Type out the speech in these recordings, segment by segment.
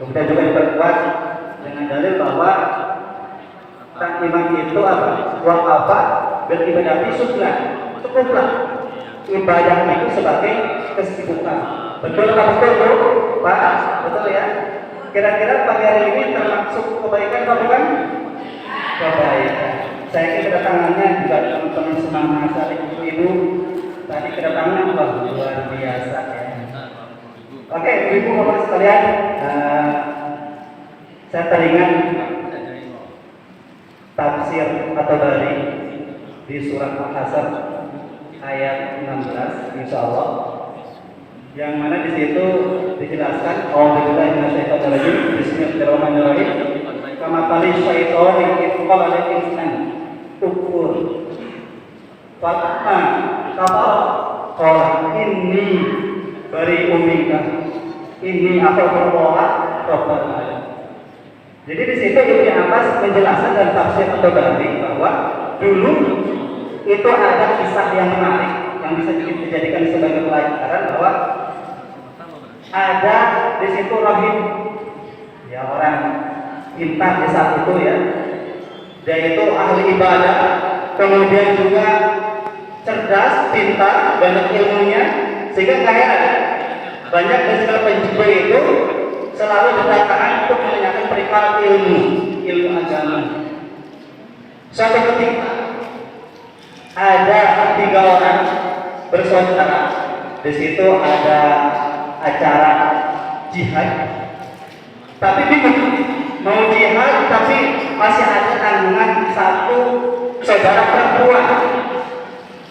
Kemudian juga diperkuat dengan dalil bahwa imam itu apa? Waqafa beribadah sunnah. Cukuplah ibadah itu sebagai kesibukan. Betul apa betul, Pak? Betul ya? Kira-kira pagi hari ini termasuk kebaikan atau bukan? Kebaikan. Saya kira kedatangannya juga teman-teman semangat ibu-ibu tadi kedatangan luar biasa ya. Oke, ibu bapak sekalian, saya teringat tafsir atau dari di surat Al-Asr ayat 16, insya Allah, yang mana di situ dijelaskan A'udzubillahi minasyaitonirrajim, bismillahirrahmanirrahim, kama qala syaitanu qala lil insani kufur falamma kafara qala inni bari'um minka inni akhafullaha rabbal alamin. Jadi di situ Ibnu Abbas menjelaskan dan tafsir atau dari bahwa dulu itu ada kisah yang menarik yang bisa dijadikan sebagai pelajaran bahwa ada di situ rahib, ya orang pintar di saat itu ya, dia itu ahli ibadah, kemudian juga cerdas, pintar, banyak ilmunya, sehingga kaya banyak dari segala penjuru itu selalu berdatangan untuk menanyakan perihal ilmu agama. Suatu ketika ada 3 orang bersaudara, di situ ada acara jihad, tapi bingung mau jihad tapi masih ada tanggungan satu saudara perempuan,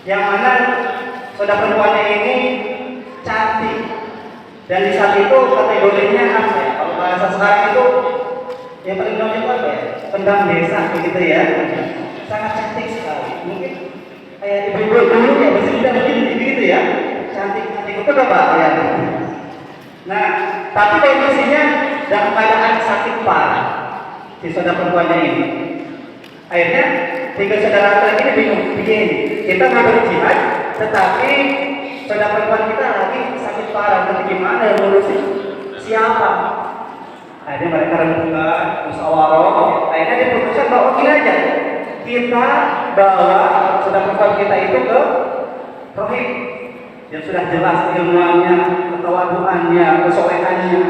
yang mana saudara perempuannya ini cantik. Dan di saat itu kategorinya apa ya? Kalau bahasa sekarang itu yang paling dominan apa ya? Pendam desa begitu ya. Sangat cantik sekali. Mungkin kayak ibu-ibu dulu ya masih muda begini gitu ya. Cantik itu apa ya? Nah, tapi kondisinya dalam keadaan sakit parah si saudara perempuannya ini. Akhirnya 3 saudara laki ini bingung. Begini, kita mau berjihad, tetapi saudara perempuan kita lagi sakit parah, tapi gimana ngurusin siapa? Akhirnya mereka rembukan, musyawarah. Akhirnya diputuskan bahwa gini aja, kita bawa saudara perempuan kita itu ke rohib yang sudah jelas ilmuannya, ketawaduannya, kesolehannya.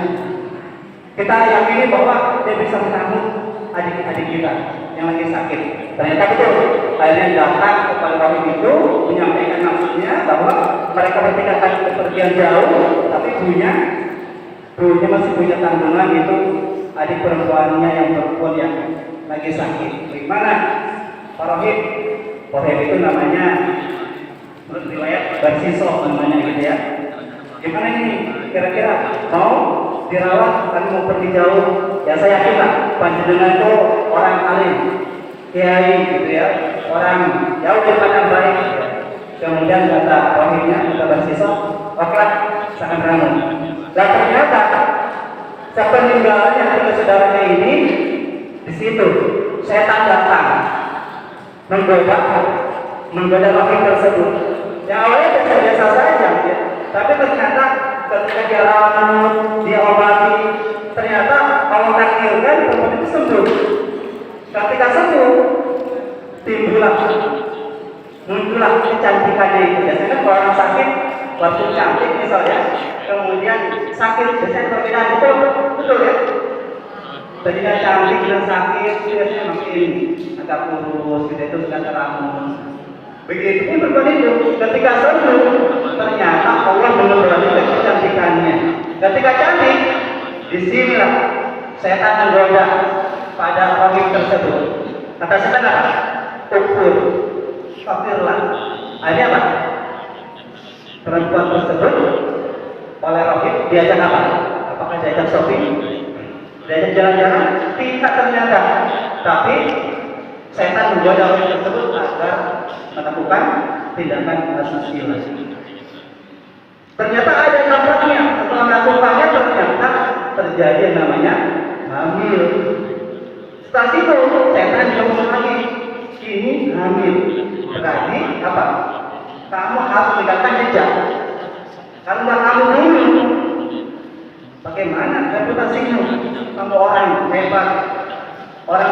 Kita yakini bahwa dia bisa menanggung adik-adik kita yang lagi sakit. Ternyata betul. Akhirnya datang kepada rohib itu menyampaikan maksudnya bahwa mereka bertiga akan bepergian jauh, tapi punya masih punya tanggungan, itu adik perempuannya yang perempuan yang lagi sakit. Bagaimana? Pak rohib itu namanya menurut riwayat Barsiso namanya gitu ya. Gimana ini? Kira-kira mau dirawat, kami mau pergi jauh? Ya saya yakin lah, panjenengan itu orang alim, kiai gitu ya, orang jauh daripada baik. Kemudian kata rohibnya, kata Barsiso, oke, sangat ramah. Dan ternyata sepeninggalannya ketiga saudaranya ini di situ setan datang menggoda rohib tersebut. Yang awalnya biasa saja, ya. Tapi ternyata ketika dia rawat, dia obati, ternyata Allah takdirkan perempuan itu sembuh. Ketika sembuh, muncullah kecantikannya itu. Biasanya kalau orang sakit, waktu cantik misalnya, kemudian sakit biasanya perbedaan, betul ya. Tadinya cantik dan sakit, biasanya makin agak kurus, gitu itu sudah teramun. Begitu pun berbalik itu, ketika sembuh, ternyata Allah mengembalikan kecantikannya. Ketika cantik, disinilah setan menggoda pada rohib tersebut. Kata setan apa? Kufur, kafirlah. Ada apa? Perempuan tersebut oleh rohib diajak apa? Apakah diajak shopping? Diajak jalan-jalan? Tidak ternyata. Tapi setan menggoda rohib tersebut agar melakukan tindakan asusila. Ternyata ada dampaknya. Setelah melakukannya ternyata terjadi yang namanya hamil. Setelah itu setan juga ngomong lagi, ini hamil. Berarti apa? Kamu harus meninggalkan jejak. Kalau nggak kamu dulu, bagaimana reputasimu? kamu orang hebat, orang